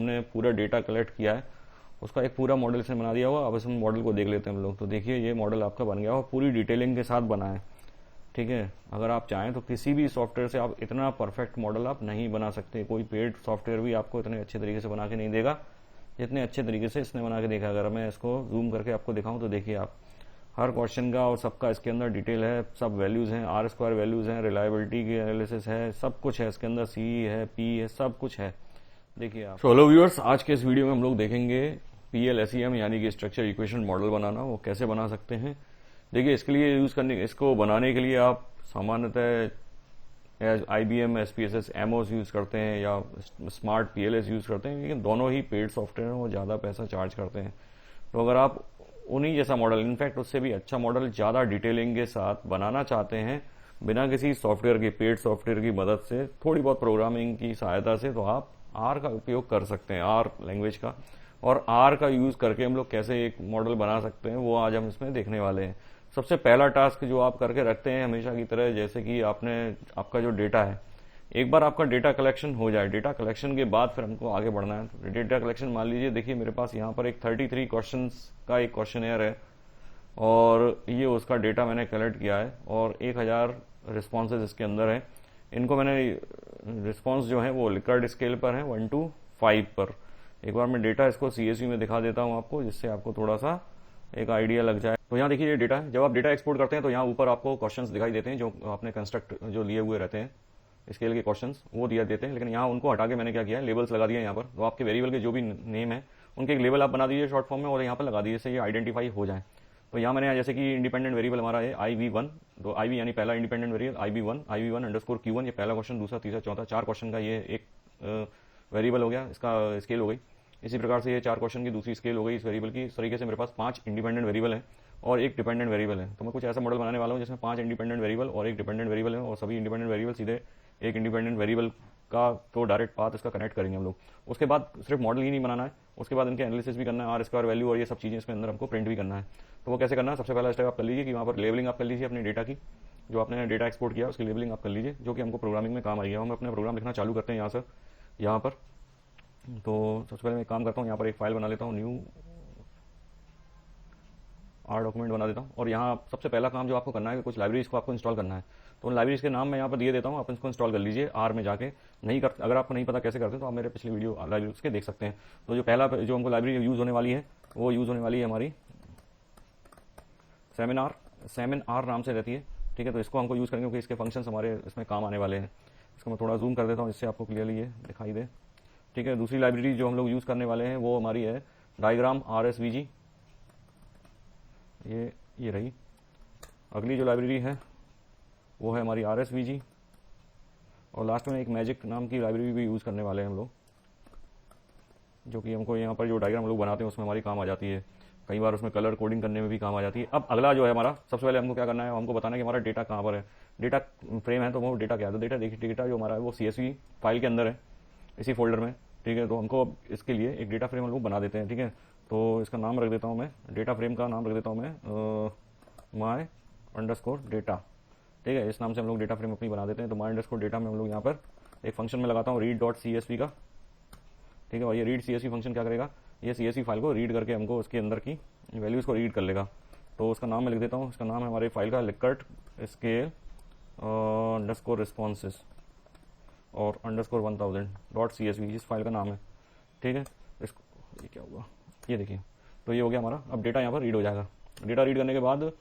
हमने पूरा data collect किया है, उसका एक पूरा मॉडल इसने बना दिया हुआ। अब इस मॉडल को देख लेते हैं हम लोग। तो देखिए ये मॉडल आपका बन गया और पूरी डिटेलिंग के साथ बना है, ठीक है। अगर आप चाहें तो किसी भी सॉफ्टवेयर से आप इतना परफेक्ट मॉडल आप नहीं बना सकते। कोई पेड सॉफ्टवेयर भी आपको इतने अच्छे तरीके से बना के नहीं देगा जितने अच्छे तरीके से इसने बना के देखा। अगर मैं इसको जूम करके आपको दिखाऊं तो देखिए आप, हर क्वेश्चन का और सबका इसके अंदर डिटेल है, सब वैल्यूज हैं, आर स्क्वायर वैल्यूज हैं, रिलायबिलिटी की एनालिसिस है, सब कुछ है इसके अंदर, सी है, पी है, सब कुछ है, देखिए आप। हेलो व्यूअर्स, आज के इस वीडियो में हम लोग देखेंगे PLSEM यानी कि स्ट्रक्चर इक्वेशन मॉडल बनाना, वो कैसे बना सकते हैं। देखिए इसके लिए इसको बनाने के लिए आप सामान्यतः IBM SPSS एमओस यूज करते हैं या स्मार्ट PLS यूज करते हैं, लेकिन दोनों ही पेड सॉफ्टवेयर हैं, वो ज़्यादा पैसा चार्ज करते हैं। तो अगर आप उन्हीं जैसा मॉडल, इनफैक्ट उससे भी अच्छा मॉडल ज़्यादा डिटेलिंग के साथ बनाना चाहते हैं बिना किसी सॉफ्टवेयर के, पेड सॉफ्टवेयर की मदद से, थोड़ी बहुत प्रोग्रामिंग की सहायता से, तो आप R का उपयोग कर सकते हैं, R लैंग्वेज का। और R का यूज करके हम लोग कैसे एक मॉडल बना सकते हैं वो आज हम इसमें देखने वाले हैं। सबसे पहला टास्क जो आप करके रखते हैं हमेशा की तरह, जैसे कि आपका जो डेटा है, एक बार आपका डेटा कलेक्शन हो जाए, डेटा कलेक्शन के बाद फिर हमको आगे बढ़ना है। तो डेटा कलेक्शन मान लीजिए, देखिए मेरे पास यहाँ पर एक 33 क्वेश्चंस का एक क्वेश्चनेयर है और ये उसका डेटा मैंने कलेक्ट किया है और 1000 रिस्पॉन्सेज इसके अंदर है। इनको मैंने रिस्पॉन्स जो है वो लिकर्ट स्केल पर है 1 to 5 पर। एक बार मैं डेटा इसको CSV में दिखा देता हूँ आपको, जिससे आपको थोड़ा सा एक आइडिया लग जाए। तो यहाँ देखिए ये डेटा है। जब आप डेटा एक्सपोर्ट करते हैं तो यहाँ ऊपर आपको क्वेश्चंस दिखाई देते हैं जो आपने कंस्ट्रक्ट जो लिए हुए रहते हैं, स्केल के क्वेश्चंस वो दिया देते हैं। लेकिन यहाँ उनको हटा के मैंने क्या किया है, लेबल्स लगा दिए यहाँ पर। तो आपके वेरिएबल के जो भी नेम है उनके एक लेबल आप बना दीजिए शॉर्ट फॉर्म में और यहाँ पर लगा दीजिए, जिससे ये आइडेंटिफाई हो जाए। तो यहाँ मैंने जैसे कि इंडिपेंडेंट वेरिएबल हमारा है IV1, तो IV यानी पहला इंडिपेंडेंट वेरिएबल IV1_Q1, ये पहला क्वेश्चन, दूसरा, तीसरा, चौथा, 4 क्वेश्चन का ये एक वेरिएबल हो गया, इसका स्केल हो गई। इसी प्रकार से ये 4 क्वेश्चन की दूसरी स्केल हो गई इस वेरिएबल की। इस तरीके से मेरे पास 5 इंडिपेंडेंट वेरिएबल है और एक डिपेंडेंट वेरिएबल है। तो मैं कुछ ऐसा मॉडल बनाने वाला हूँ जिसमें 5 इंडिपेंडेंट वेरिएबल और एक डिपेंडेंट वेरिएबल है, और सभी इंडिपेंडेंट वेरिएबल सीधे एक इंडिपेंडेंट वेरिएबल का तो डायरेक्ट पाथ इसका कनेक्ट करेंगे हम लोग। उसके बाद सिर्फ मॉडल ही नहीं बनाना है, उसके बाद इनके एनालिसिस भी करना है, आर स्क्वायर वैल्यू और ये सब चीज़ें इसमें अंदर हमको प्रिंट भी करना है। तो वो कैसे करना है, सबसे पहला स्टेप आप कर लीजिए कि वहाँ पर लेबलिंग आप कर लीजिए अपने डेटा की, जो आपने डेटा एक्सपोर्ट किया उसकी लेबलिंग आप कर लीजिए, जो कि हमको प्रोग्रामिंग में काम आएगी। हम अपना प्रोग्राम लिखना चालू करते हैं यहाँ से, यहाँ पर। तो सबसे पहले मैं काम करता हूँ, यहाँ पर एक फाइल बना लेता हूँ, न्यू R डॉक्यूमेंट बना देता हूँ। और यहाँ सबसे पहला काम जो आपको करना है कि कुछ लाइब्रेरीज को आपको इंस्टॉल करना है। तो उन लाइब्रेरीज के नाम मैं यहाँ पर दिए देता हूँ, आप इसको इंस्टॉल कर लीजिए R में जाके। अगर आपको नहीं पता कैसे करते तो आप मेरे पिछली वीडियो लाइब्रेरीज के देख सकते हैं। तो जो पहला जो हमको लाइब्रेरी यूज़ होने वाली है वो यूज़ होने वाली है हमारी सेमिनार नाम से रहती है, ठीक है। तो इसको हमको यूज़ करेंगे क्योंकि इसके फंक्शंस हमारे इसमें काम आने वाले हैं। इसको मैं थोड़ा जूम कर देता हूँ जिससे आपको क्लियरली ये दिखाई दे, ठीक है। दूसरी लाइब्रेरी जो हम लोग यूज़ करने वाले हैं वो हमारी है डायग्राम RSVG, ये रही। अगली जो लाइब्रेरी है वो है हमारी RSVG, और लास्ट में एक मैजिक नाम की लाइब्रेरी भी यूज़ करने वाले हैं हम लोग, जो कि हमको यहाँ पर जो डायग्राम हम लोग बनाते हैं उसमें हमारी काम आ जाती है। कई बार उसमें कलर कोडिंग करने में भी काम आ जाती है। अब अगला जो है हमारा, सबसे पहले हमको क्या करना है, हमको बताना है कि हमारा डेटा कहाँ पर है, डेटा फ्रेम है तो वो डेटा क्या है। तो डेटा जो हमारा है वो CSV फाइल के अंदर है, इसी फोल्डर में, ठीक है। तो हमको इसके लिए एक डेटा फ्रेम हम लोग बना देते हैं, ठीक है। तो इसका नाम रख देता हूँ मैं, डेटा फ्रेम का नाम रख देता हूँ मैं my_data, ठीक है। इस नाम से हम लोग डेटा फ्रेम अपनी बना देते हैं। तो my_data में हम लोग यहाँ पर एक फंक्शन में लगाता हूँ read.csv का, ठीक है। और ये read.csv फंक्शन क्या करेगा, ये CSV फाइल को रीड करके हमको उसके अंदर की वैल्यूज़ को रीड कर लेगा। तो उसका नाम मैं लिख देता हूँ, इसका नाम है हमारी फाइल का लिकर्ट स्केल अंडरस्कोर रिस्पॉन्सेज और _1000.csv, इस फाइल का नाम है, ठीक है। इसको ये क्या हुआ, ये देखिए, तो ये हो गया हमारा। अब डेटा यहाँ पर रीड हो जाएगा। डेटा रीड करने के बाद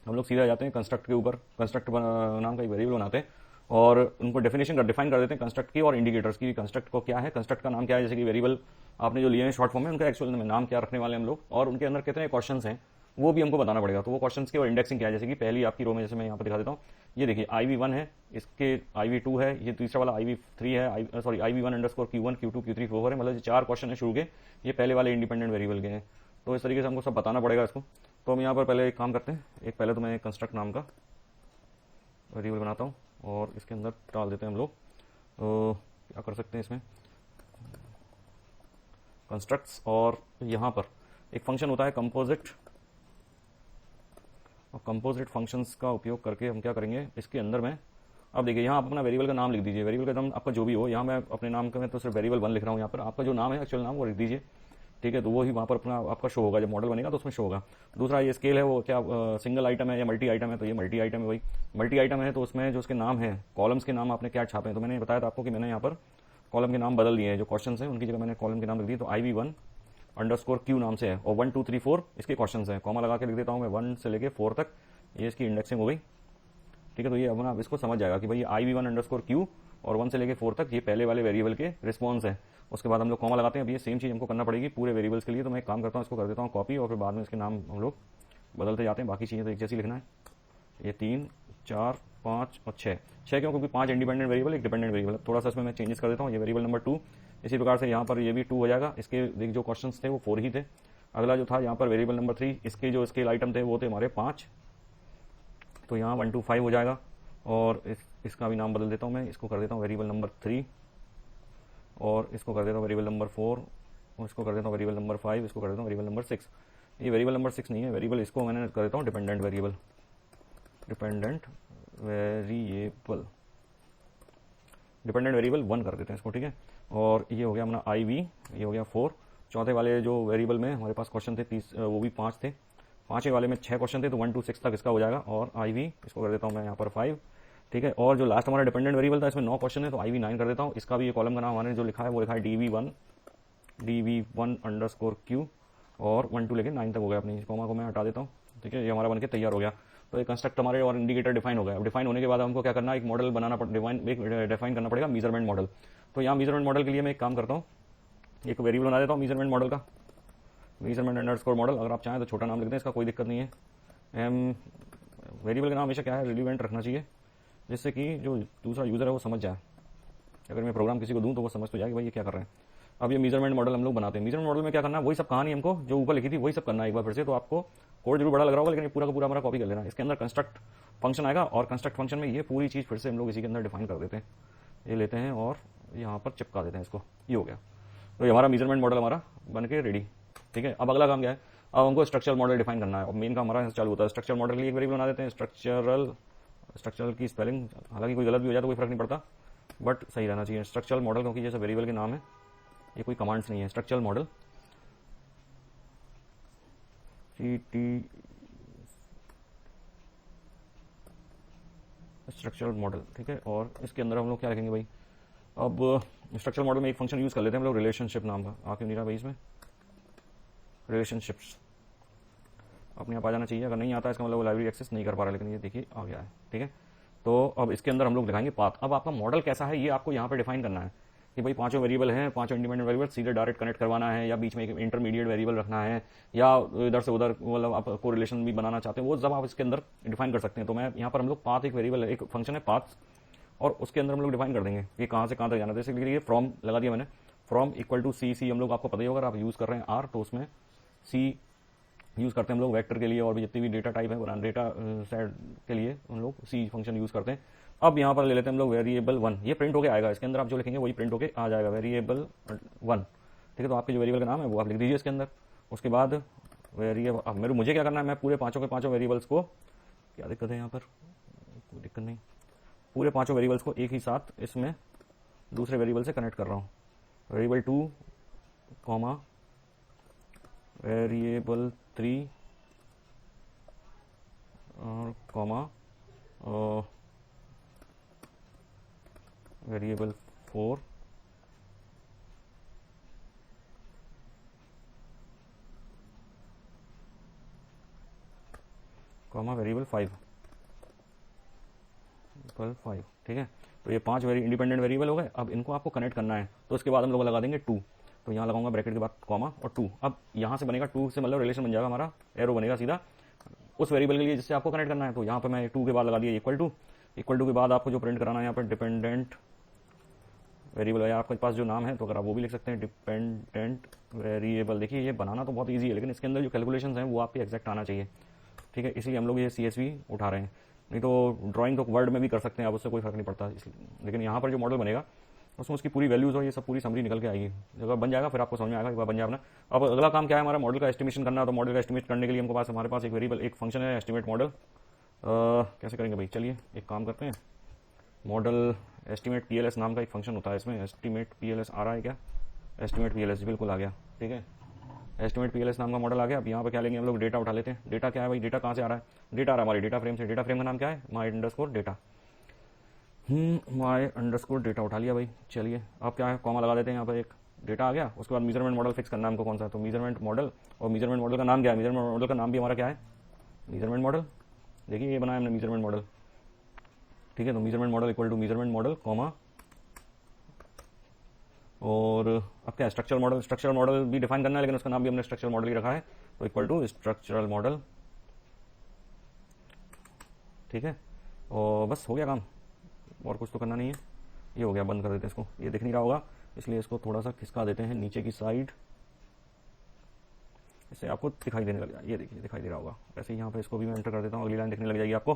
हम लोग सीधा जाते हैं कंस्ट्रक्ट के ऊपर। कंस्ट्रक्ट नाम का एक वेरिएबल बनाते हैं और उनको डिफाइन कर देते हैं कंस्ट्रक्ट की और इंडिकेटर्स की। कंस्ट्रक्ट को क्या है, कंस्ट्रक्ट का नाम क्या है, जैसे कि वेरिएबल आपने जो लिए हैं शॉर्ट फॉर्म में, उनका एक्चुअल में नाम क्या रखने वाले हम लोग, और उनके अंदर कितने क्वेश्चंस हैं वो भी हमको बताना पड़ेगा। तो वो क्वेश्चंस की और इंडेक्सिंग क्या है, जैसे कि पहली आपकी रो में, जैसे मैं यहाँ पर दिखा देता हूँ, ये देखिए IV1 है, इसके IV2 है, ये तीसरा वाला IV3 है, IV1_Q1, Q2, Q3, Q4 है। मतलब 4 क्वेश्चन है शुरू के, ये पहले वाले इंडिपेंडेंट वेरिएबल के हैं। तो इस तरीके से हमको सब बताना पड़ेगा इसको। तो हम यहाँ पर पहले एक काम करते हैं, पहले तो मैं कंस्ट्रक्ट नाम का वेरिएबल बनाता हूँ और इसके अंदर डाल देते हैं हम लोग। क्या कर सकते हैं इसमें, कंस्ट्रक्ट्स, और यहाँ पर एक फंक्शन होता है कंपोजिट, और कंपोजिट फंक्शंस का उपयोग करके हम क्या करेंगे, इसके अंदर में अब देखिए यहाँ आप अपना वेरिएबल का नाम लिख दीजिए, वेरिएबल का नाम आपका जो भी हो, यहाँ मैं अपने नाम का मैं तो सिर्फ वेरिएबल 1 लिख रहा हूँ, यहाँ पर आपका जो नाम है एक्चुअल नाम वो लिख दीजिए, ठीक है। तो वो ही वहाँ पर अपना आपका शो होगा, जब मॉडल बनेगा तो उसमें शो होगा। दूसरा ये स्केल है वो क्या सिंगल आइटम है या मल्टी आइटम है, तो ये मल्टी आइटम है। वही मल्टी आइटम है तो उसमें जो उसके नाम है, कॉलम्स के नाम आपने क्या छापे हैं, तो मैंने बताया था आपको कि मैंने यहाँ पर कॉलम के नाम बदल दिए हैं, जो क्वेश्चन है उनकी जगह मैंने कॉलम के नाम लिख दिए। तो IV1_Q नाम से है, और 1 2 3 4 इसके क्वेश्चन हैं, कॉमा लगा के लिख देता हूँ मैं 1 से लेके 4 तक, ये इसकी इंडेक्सिंग हो गई, ठीक है। तो ये अब आप इसको समझ जाएगा कि भाई IV1_Q और 1 से लेके 4 तक ये पहले वाले वेरिएबल के रिस्पॉन्स है। उसके बाद हम लोग कॉमा लगाते हैं। अब ये सेम चीज़ हमको करना पड़ेगी पूरे वेरिएबल्स के लिए, तो मैं एक काम करता हूँ, इसको कर देता हूँ कॉपी, और फिर बाद में इसके नाम हम लोग बदलते जाते हैं। बाकी चीज़ें तो एक जैसी लिखना है। ये 3 4 5 और 6 क्यों, क्योंकि 5 इंडिपेंडेंट वेरिएबल, एक डिपेंडेंट वेरिएबल। थोड़ा सा इसमें मैं चेंजेस कर देता हूँ। ये वेरिएबल नंबर 2, इसी प्रकार से यहाँ पर ये भी 2 हो जाएगा। इसके जो क्वेश्चन थे वो 4 ही थे। अगला जो था यहाँ पर वेरिएबल नंबर 3, इसके जो स्केल आइटम थे वो थे हमारे 5, तो यहाँ 1 2 5 हो जाएगा। और इसका भी नाम बदल देता हूँ मैं, इसको कर देता हूँ वेरिएबल नंबर 3, और इसको कर देता हूँ वेरिएबल नंबर 4, और इसको कर देता हूँ वेरिएबल नंबर 5, इसको कर देता हूँ वेरिएबल नंबर 6। ये वेरिएबल नंबर 6 नहीं है, वेरिएबल इसको मैंने कर देता हूँ डिपेंडेंट वेरिएबल, डिपेंडेंट वेरिएबल 1 कर देते हैं इसको, ठीक है। और ये हो गया अपना IV, ये हो गया 4। चौथे वाले जो वेरिएबल में हमारे पास क्वेश्चन थे 30, वो भी 5 थे। पाँचवें वाले में 6 क्वेश्चन थे, तो 1 2 6 तक इसका हो जाएगा। और IV इसको कर देता हूँ मैं यहाँ पर 5, ठीक है। और जो लास्ट हमारा डिपेंडेंट वेरिएबल था, इसमें 9 क्वेश्चन है, तो IV9 कर देता हूँ। इसका भी ये कॉलम का नाम हमारे जो लिखा है वो लिखा है DV1_Q, और 1 2 लेके 9 तक हो गया। अपनी कॉमा को मैं हटा देता हूँ, ठीक है। ये हमारा बनके तैयार हो गया। तो एक कंस्ट्रक्ट हमारे और इंडिकेटर डिफाइन हो गया। अब डिफाइन होने के बाद हमको क्या करना है, एक मॉडल बनाना डिफाइन करना पड़ेगा, मेजरमेंट मॉडल। तो यहाँ मेजरमेंट मॉडल के लिए मैं एक काम करता हूँ, एक वेरिएबल बना देता हूँ मेजरमेंट मॉडल का, मेजरमेंट _मॉडल। अगर आप चाहें तो छोटा नाम लिख दें, इसका कोई दिक्कत नहीं है। वेरिएबल का नाम हमेशा क्या है, रिलीवेंट रखना चाहिए, जिससे कि जो दूसरा यूज़र है वो समझ जाए। अगर मैं प्रोग्राम किसी को दूं तो वो समझ तो जाए कि भाई ये क्या कर रहे हैं। अब ये मेजरमेंट मॉडल हम लोग बनाते हैं। मेजरमेंट मॉडल में क्या करना है, वही सब कहानी हमको जो ऊपर लिखी थी वही सब करना है एक बार फिर से। तो आपको कोड जरूर बड़ा लग रहा होगा, लेकिन पूरा का पूरा हमारा कॉपी कर लेना। इसके अंदर कंस्ट्रक्ट फंक्शन आएगा, और कंस्ट्रक्ट फंक्शन में ये पूरी चीज़ फिर से हम लोग इसी के अंदर डिफाइन कर देते हैं। ये लेते हैं और यहाँ पर चिपका देते हैं इसको, ये हो गया। तो ये हमारा मेजरमेंट मॉडल हमारा बन के रेडी, ठीक है। अब अगला काम क्या है, अब हमको स्ट्रक्चरल मॉडल डिफाइन करना है। और मेन काम हमारा चालू होता है। स्ट्रक्चरल मॉडल के लिए एक वेरिएबल बना देते हैं, स्ट्रक्चरल की स्पेलिंग हालांकि कोई गलत भी हो जाए तो कोई फर्क नहीं पड़ता, बट सही रहना चाहिए स्ट्रक्चरल मॉडल, क्योंकि जैसे वेरिएबल के नाम है, ये कोई कमांड्स नहीं है। स्ट्रक्चरल मॉडल स्ट्रक्चरल मॉडल, ठीक है। और इसके अंदर हम लोग क्या रखेंगे भाई, अब स्ट्रक्चरल मॉडल में एक फंक्शन यूज कर लेते हैं हम लोग, रिलेशनशिप नाम का। आ क्यों नहीं रहा भाई इसमें, रिलेशनशिप्स अपने आप आ जाना चाहिए। अगर नहीं आता इसका मतलब वो लाइब्रेरी एक्सेस नहीं कर पा रहा, लेकिन ये देखिए आ गया है, ठीक है। तो अब इसके अंदर हम लोग दिखाएंगे पाथ। अब आपका मॉडल कैसा है ये आपको यहाँ पे डिफाइन करना है कि भाई 5 वेरिएबल हैं, 5 इंडिपेंडेंट वेरिएबल सीधे डायरेक्ट कनेक्ट करवाना है, या बीच में एक इंटरमीडिएट वेरिएबल रखना है, या इधर से उधर मतलब आप कोरिलेशन भी बनाना चाहते हैं, वो सब आप इसके अंदर डिफाइन कर सकते हैं। तो मैं यहाँ पर हम लोग पाथ, एक वेरिएबल एक फंक्शन है पाथ, और उसके अंदर हम लोग डिफाइन कर देंगे कि कहाँ से कहाँ तक जाना है। जैसे ये फ्रॉम लगा दिया मैंने, फ्रॉम इक्वल टू सी हम लोग, आपको पता ही होगा, आप यूज कर रहे हैं R, तो उसमें सी यूज करते हैं हम लोग वेक्टर के लिए, और भी जितनी भी डेटा टाइप है डेटा सेट के लिए हम लोग सी फंक्शन यूज करते हैं। अब यहाँ पर ले लेते हैं हम लोग वेरिएबल 1, ये प्रिंट होके आएगा, इसके अंदर आप जो लिखेंगे वही प्रिंट होके आ जाएगा, वेरिएबल 1, ठीक है। तो आपके जो वेरिएबल का नाम है वो आप लिख दीजिए इसके अंदर। उसके बाद वेरिएबल, अब मुझे क्या करना है, मैं पूरे 5 के 5 वेरिएबल्स को, क्या दिक्कत है यहाँ पर, कोई दिक्कत नहीं, पूरे 5 वेरिएबल्स को एक ही साथ इसमें दूसरे वेरिएबल से कनेक्ट कर रहा हूँ। वेरिएबल 2, वेरिएबल 3 और वेरिएबल 4, वेरिएबल 5, ठीक है। तो ये 5 इंडिपेंडेंट वेरिएबल हो गए। अब इनको आपको कनेक्ट करना है, तो उसके बाद हम लोग लगा देंगे 2, तो यहाँ लगाऊंगा ब्रैकेट के बाद कॉमा और 2। अब यहाँ से बनेगा 2 से मतलब रिलेशन बन जाएगा हमारा, एरो बनेगा सीधा उस वेरिएबल के लिए जिससे आपको कनेक्ट करना है। तो यहाँ पे मैं 2 के बाद लगा दिया इक्वल टू के बाद आपको जो प्रिंट कराना है यहाँ पर डिपेंडेंट वेरिएबल है, आपके पास जो नाम है तो अगर आप वो भी लिख सकते हैं, डिपेंडेंट वेरिएबल। देखिए ये बनाना तो बहुत ईजी है, लेकिन इसके अंदर जो कैलकुलेशंस हैं वो आपके एग्जैक्ट आना चाहिए, ठीक है। इसलिए हम लोग ये CSV उठा रहे हैं, नहीं तो ड्राइंग तो वर्ड में भी कर सकते हैं आप, उससे कोई फर्क नहीं पड़ता। लेकिन यहाँ पर जो मॉडल बनेगा उसमें उसकी पूरी वैल्यूज और ये सब पूरी समरी निकल के आएगी। जब बन जाएगा फिर आपको समझ में आएगा, एक बार बन जाएगा ना। अब अगला काम क्या है हमारा, मॉडल का एस्टिमेशन करना। तो मॉडल का एस्टिमेट करने के लिए हमारे पास एक वेरिएबल, एक फंक्शन है एस्टिमेट मॉडल। कैसे करेंगे भाई, चलिए एक काम करते हैं, मॉडल एस्टिमेट PLS नाम का एक फंक्शन होता है इसमें। एस्टिमेट PLS आ रहा है क्या? एस्टिमेट PLS बिल्कुल आ गया, ठीक है। एस्टिमेट PLS नाम का मॉडल आ गया। अब यहाँ पर क्या लेंगे हम लोग, डेटा उठा लेते हैं। डेटा क्या है भाई, डेटा कहाँ से आ रहा है? डेटा आ रहा है हमारी डेटा फ्रेम से। डेटा फ्रेम का नाम क्या है? माई अंडरस्कोर डेटा। माई अंडरस्कोर डेटा उठा लिया भाई। चलिए अब क्या है, कॉमा लगा देते हैं यहाँ पर। एक डेटा आ गया, उसके बाद मेजरमेंट मॉडल फिक्स करना है हमको कौन सा है, तो मेजरमेंट मॉडल। और मेजरमेंट मॉडल का नाम क्या है? मेजरमेंट मॉडल का नाम भी हमारा क्या है? Measurement model. देखिए ये बनाया हमने मेजरमेंट मॉडल, ठीक है। तो measurement model equal to measurement model comma, और अब क्या है, स्ट्रक्चरल मॉडल। स्ट्रक्चरल मॉडल भी डिफाइन करना है, लेकिन उसका नाम भी हमने स्ट्रक्चरल मॉडल ही रखा है, तो इक्वल टू स्ट्रक्चरल मॉडल, ठीक है। और बस हो गया काम, और कुछ तो करना नहीं है। ये हो गया, बंद कर देते हैं इसको, ये दिख नहीं रहा होगा इसलिए इसको थोड़ा सा खिसका देते हैं नीचे की साइड, इससे आपको दिखाई देने लग जाए। ये देखिए दिखाई दे रहा होगा। ऐसे ही यहाँ पे इसको भी मैं एंटर कर देता हूँ, अगली लाइन दिखने लग जाएगी आपको,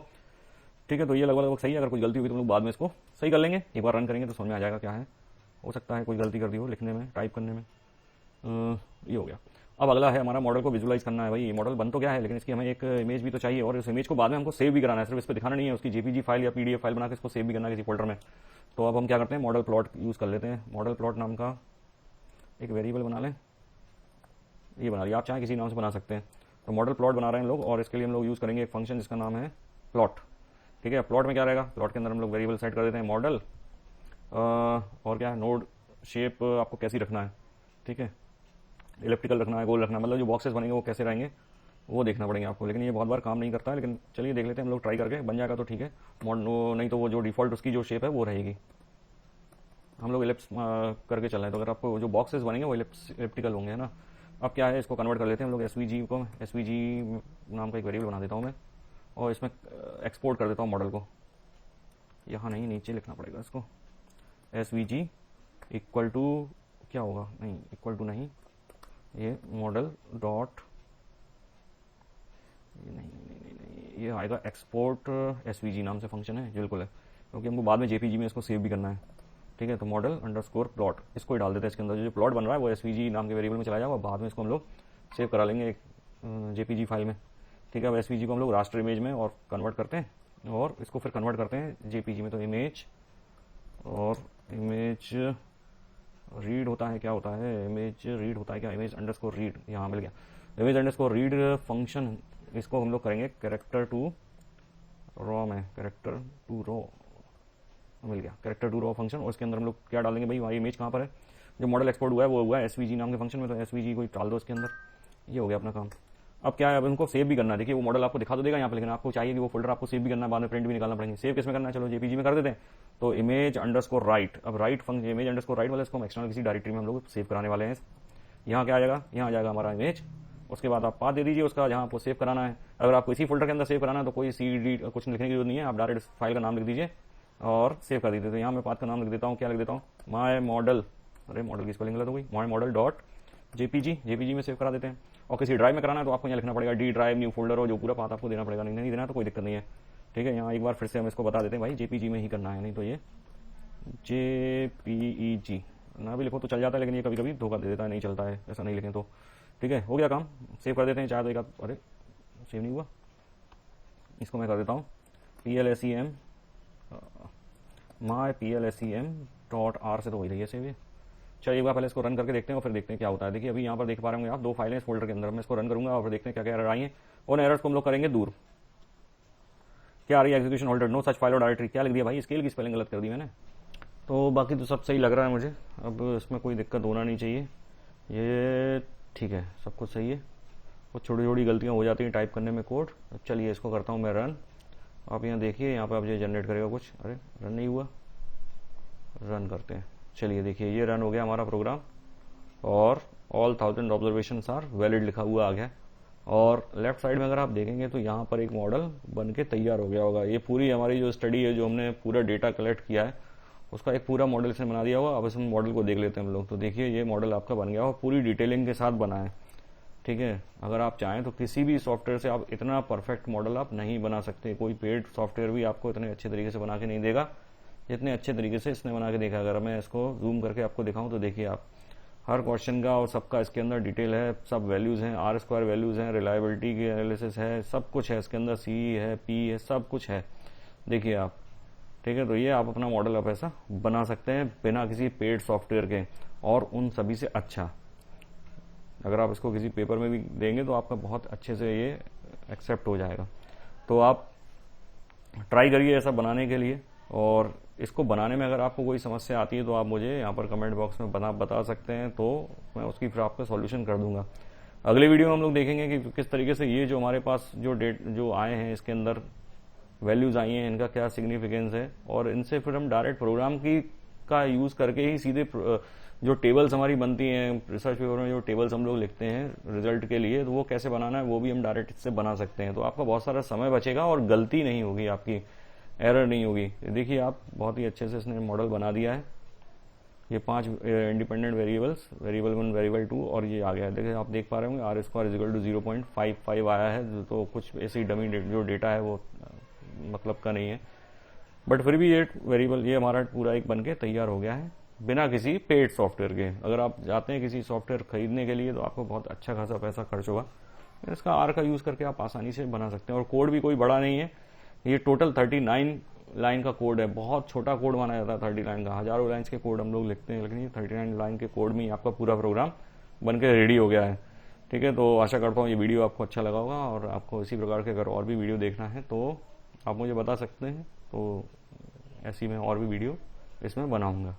ठीक है। तो ये लगभग सही है। अगर कोई गलती हुई तो हम लोग बाद में इसको सही कर लेंगे, एक बार रन करेंगे तो समझ में आ जाएगा क्या है। हो सकता है कोई गलती कर दी हो लिखने में, टाइप करने में। ये हो गया। अब अगला है हमारा मॉडल को विजुअलाइज करना है। भाई ये मॉडल बन तो गया है, लेकिन इसकी हमें एक इमेज भी तो चाहिए, और इस इमेज को बाद में हमको सेव भी कराना है। सिर्फ इस पर दिखाना नहीं है, उसकी JPG फाइल या PDF फाइल बना के इसको सेव भी करना है किसी फोल्डर में। तो अब हम क्या करते हैं, मॉडल प्लॉट यूज़ कर लेते हैं। मॉडल प्लॉट नाम का एक वेरिएबल बना लें, ये बना लिया। आप चाहें किसी नाम से बना सकते हैं। तो मॉडल प्लॉट बना रहे हैं हम लोग, और इसके लिए हम लोग यूज़ करेंगे एक फंक्शन जिसका नाम है प्लॉट, ठीक है। प्लॉट में क्या रहेगा, प्लॉट के अंदर हम लोग वेरिएबल सेट कर देते हैं मॉडल, और क्या है, नोड शेप आपको कैसी रखना है, ठीक है। इलेप्टिकल रखना है, गोल रखना है, मतलब जो बॉक्सेस बनेंगे वो कैसे रहेंगे वो देखना पड़ेगा आपको। लेकिन ये बहुत बार काम नहीं करता है, लेकिन चलिए देख लेते हैं हम लोग, ट्राई करके बन जाएगा तो ठीक है। नहीं तो वो जो डिफॉल्ट उसकी जो शेप है वो रहेगी। हम लोग इलिप्स करके चल रहे हैं, तो अगर आपको जो बॉक्सेस बनेंगे वो इलेप्टिकल होंगे, है ना। अब क्या है, इसको कन्वर्ट कर लेते हैं हम लोग SVG को। SVG नाम का एक वेरिएबल बना देता हूँ मैं, और इसमें एक्सपोर्ट कर देता हूँ मॉडल को। यहाँ नहीं, नीचे लिखना पड़ेगा इसको। SVG इक्वल टू क्या होगा, नहीं इक्वल टू नहीं, ये मॉडल डॉट, नहीं ये आएगा एक्सपोर्ट SVG नाम से फंक्शन है, बिल्कुल है, क्योंकि हमको बाद में JPG में इसको सेव भी करना है, ठीक है। तो मॉडल अंडरस्कोर प्लॉट, इसको ही डाल देते हैं इसके अंदर। जो प्लॉट बन रहा है वो SVG नाम के वेरिएबल में चला जाएगा, बाद में इसको हम लोग सेव करा लेंगे एक JPG फाइल में, ठीक है। अब SVG को हम लोग रास्टर इमेज में और कन्वर्ट करते हैं, और इसको फिर कन्वर्ट करते हैं JPG में। तो इमेज, और इमेज रीड होता है, क्या होता है, इमेज रीड होता है क्या, इमेज अंडरस्कोर रीड, यहाँ मिल गया। इमेज अंडरस्कोर रीड फंक्शन, इसको हम लोग करेंगे कैरेक्टर टू रॉ में, कैरेक्टर टू रॉ मिल गया, कैरेक्टर टू रॉ फंक्शन। और इसके अंदर हम लोग क्या डालेंगे भाई, हमारी इमेज कहाँ पर है, जो मॉडल एक्सपोर्ट हुआ है वो हुआ है SVG नाम के फंक्शन में, तो SVG को डाल दो इसके अंदर। ये हो गया अपना काम। अब क्या है, अब इनको सेव भी करना है। देखिए वो मॉडल आपको दिखा तो देगा यहाँ पे, लेकिन आपको चाहिए कि वो फोल्डर आपको सेव भी करना है, बाद में प्रिंट भी निकालना पड़ेंगे। सेव किस में करना है, चलो JPG में कर देते हैं। तो इमेज अंडरस्कोर राइट, अब right function, image underscore right वाला इसको हम एक्सटर्नल किसी डायरेक्टरी में हम लोग सेव कराने वाले हैं। यहाँ क्या आ जाएगा, यहाँ आ जाएगा हमारा इमेज। उसके बाद आप पाथ दे दीजिए उसका, जहाँ आपको सेव कराना है। अगर आपको इसी फोल्डर के अंदर सेव कराना है तो कोई CD कुछ लिखने की जरूरत नहीं है, आप डायरेक्ट फाइल का नाम लिख दीजिए और सेव कर दीजिए। तो यहाँ मैं पाथ का नाम लिख देता हूँ, क्या लिख देता हूँ, माई मॉडल, अरे मॉडल की स्पेलिंग गलत हो गई, माई मॉडल डॉट JPG में सेव करा देते हैं। और किसी ड्राइव में कराना है तो आपको यहाँ लिखना पड़ेगा D ड्राइव न्यू फोल्डर, और जो पूरा पाथ आपको देना पड़ेगा। नहीं देना तो कोई दिक्कत नहीं है, ठीक है। यहाँ एक बार फिर से हम इसको बता देते हैं भाई, JPG में ही करना है, नहीं तो ये JPEG ना भी लिखो तो चल जाता है, लेकिन ये कभी कभी धोखा दे देता है, नहीं चलता है ऐसा नहीं लिखें तो, ठीक है। हो गया काम, सेव कर देते हैं। चाहे तो एक, अरे सेव नहीं हुआ, इसको मैं कर देता हूँ PLSEM, माई PLSEM डॉट R से तो हो ही रही है सेव ये। चलिए एक बार पहले इसको रन करके देखते हैं और फिर देखते हैं क्या होता है। देखिए अभी यहाँ पर देख पा रहे होंगे आप, दो फाइलें इस फोल्डर के अंदर। मैं इसको रन करूंगा और फिर देखते हैं क्या क्या एरर आई है, और एरर्स को हम लोग करेंगे दूर। क्या आ रही है, execution holder no such file और डायरेक्टरी, क्या लिख दिया भाई, स्केल की स्पेलिंग गलत कर दी मैंने। तो बाकी तो सब सही लग रहा है मुझे, अब इसमें कोई दिक्कत होना नहीं चाहिए, ये ठीक है, सब कुछ सही है। कुछ छोटी छोटी गलतियाँ हो जाती हैं टाइप करने में कोड। चलिए इसको करता हूँ मैं रन। आप यहाँ देखिए, यहाँ पे आप ये जनरेट करेगा कुछ, अरे रन नहीं हुआ, रन करते हैं। चलिए देखिए ये रन हो गया हमारा प्रोग्राम, और ऑल 1000 ऑब्जर्वेशंस आर वैलिड लिखा हुआ आ गया। और लेफ्ट साइड में अगर आप देखेंगे तो यहाँ पर एक मॉडल बन के तैयार हो गया होगा। ये पूरी हमारी जो स्टडी है, जो हमने पूरा डेटा कलेक्ट किया है, उसका एक पूरा मॉडल इसने बना दिया हुआ। अब इस मॉडल को देख लेते हैं हम लोग। तो देखिए ये मॉडल आपका बन गया और पूरी डिटेलिंग के साथ बना है, ठीक है। अगर आप चाहें तो किसी भी सॉफ्टवेयर से आप इतना परफेक्ट मॉडल आप नहीं बना सकते। कोई पेड सॉफ्टवेयर भी आपको इतने अच्छे तरीके से बना के नहीं देगा जितने अच्छे तरीके से इसने बना के देखा। अगर मैं इसको जूम करके आपको दिखाऊं तो देखिए आप, हर क्वेश्चन का और सबका इसके अंदर डिटेल है, सब वैल्यूज हैं, R² वैल्यूज हैं, रिलायबिलिटी की एनालिसिस है, सब कुछ है इसके अंदर, C है, P है, सब कुछ है, देखिए आप, ठीक है, तो ये आप अपना मॉडल आप ऐसा बना सकते हैं बिना किसी पेड सॉफ्टवेयर के, और उन सभी से अच्छा। अगर आप इसको किसी पेपर में भी देंगे तो आपका बहुत अच्छे से ये एक्सेप्ट हो जाएगा। तो आप ट्राई करिए ऐसा बनाने के लिए, और इसको बनाने में अगर आपको कोई समस्या आती है तो आप मुझे यहाँ पर कमेंट बॉक्स में बता सकते हैं, तो मैं उसकी फिर आपका सॉल्यूशन कर दूंगा। अगले वीडियो में हम लोग देखेंगे कि किस तरीके से ये जो हमारे पास जो आए हैं, इसके अंदर वैल्यूज आई हैं, इनका क्या सिग्निफिकेंस है, और इनसे फिर हम डायरेक्ट प्रोग्राम का यूज करके ही सीधे जो टेबल्स हमारी बनती हैं रिसर्च पेपर में, जो टेबल्स हम लोग लिखते हैं रिजल्ट के लिए, तो वो कैसे बनाना है वो भी हम डायरेक्ट इससे बना सकते हैं। तो आपका बहुत सारा समय बचेगा और गलती नहीं होगी, आपकी एरर नहीं होगी। देखिए आप बहुत ही अच्छे से इसने मॉडल बना दिया है। ये 5 इंडिपेंडेंट वेरिएबल्स, वेरिएबल 1, वेरिएबल 2, और ये आ गया है। देखिए आप देख पा रहे होंगे आर स्क्वायर इजिकल टू 0.55 आया है, तो कुछ ऐसी डमी जो डेटा है वो मतलब का नहीं है, बट फिर भी ये वेरिएबल ये हमारा पूरा एक बन के तैयार हो गया है बिना किसी पेड सॉफ्टवेयर के। अगर आप जाते हैं किसी सॉफ्टवेयर खरीदने के लिए तो आपको बहुत अच्छा खासा पैसा खर्च होगा, इसका आर का यूज करके आप आसानी से बना सकते हैं। और कोड भी कोई बड़ा नहीं है, ये टोटल 39 लाइन का कोड है। बहुत छोटा कोड माना जाता है 30 लाइन का, हजारों लाइन्स के कोड हम लोग लिखते हैं, लेकिन ये 39 लाइन के कोड में ही आपका पूरा प्रोग्राम बन के रेडी हो गया है। ठीक है, तो आशा करता हूँ ये वीडियो आपको अच्छा लगा होगा, और आपको इसी प्रकार के अगर और भी वीडियो देखना है तो आप मुझे बता सकते हैं, तो ऐसी मैं और भी वीडियो इसमें बनाऊंगा।